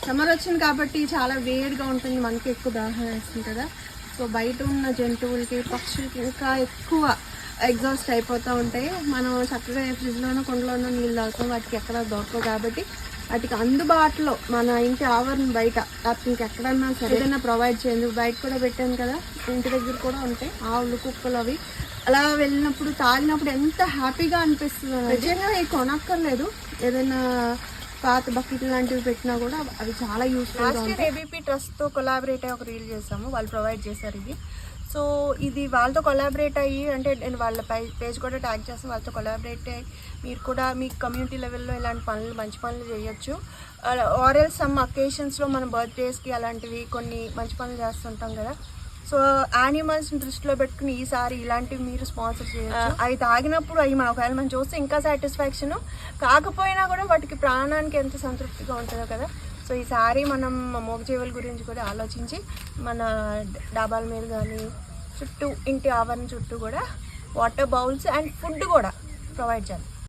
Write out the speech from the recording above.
Summer వచ్చింది కాబట్టి చాలా వేడిగా ఉంటుంది, మనకి ఎక్కువ దాహం వేస్తుంది కదా. సో బయట ఉన్న జంతువులకి పక్షులకి ఇంకా ఎక్కువ ఎగ్జాస్ట్ అయిపోతూ ఉంటాయి. మనం చక్కగా ఫ్రిడ్జ్లోనో కొండలోనో నీళ్ళు తాగుతాం, వాటికి ఎక్కడ దొరకవు కాబట్టి వాటికి అందుబాటులో మన ఇంటి ఆవరణ బయట లేకపోతే ఇంకెక్కడన్నా సరే ఏదైనా ప్రొవైడ్ చేయండి. బయట కూడా పెట్టాను కదా, ఇంటి దగ్గర కూడా ఉంటాయి ఆవులు కుక్కలు. అవి అలా వెళ్ళినప్పుడు తాగినప్పుడు ఎంత హ్యాపీగా అనిపిస్తుంది. నిజంగా కొనక్కర్లేదు, ఏదైనా పాత బకెట్ లాంటివి పెట్టినా కూడా అవి చాలా యూస్ఫుల్. ఏబీపీ ట్రస్ట్తో కొలాబరేట్ అయ్యి ఒక రీల్ చేసాము, వాళ్ళు ప్రొవైడ్ చేశారు ఇది. సో ఇది వాళ్ళతో కొలాబరేట్ అయ్యి, అంటే నేను వాళ్ళ పేజ్ కూడా ట్యాగ్ చేస్తాను, వాళ్ళతో కొలాబరేట్ అయ్యి మీరు కూడా మీ కమ్యూనిటీ లెవెల్లో ఇలాంటి పనులు మంచి పనులు చేయొచ్చు. ఆర్ఎల్ సమ్ అకేషన్స్లో మన బర్త్డేస్కి అలాంటివి కొన్ని మంచి పనులు చేస్తుంటాం కదా. సో యానిమల్స్ని దృష్టిలో పెట్టుకుని ఈసారి ఇలాంటివి మీరు స్పాన్సర్ చేయొచ్చు. అవి తాగినప్పుడు అవి మన ఒకవేళ మనం చూస్తే ఇంకా సాటిస్ఫాక్షన్, కాకపోయినా కూడా వాటికి ప్రాణానికి ఎంత సంతృప్తిగా ఉంటుందో కదా. సో ఈసారి మనం మూగజీవుల గురించి కూడా ఆలోచించి మన డాబాల మీద కానీ చుట్టూ ఇంటి ఆవరణ చుట్టూ కూడా వాటర్ బౌల్స్ అండ్ ఫుడ్ కూడా ప్రొవైడ్ చేయాలి.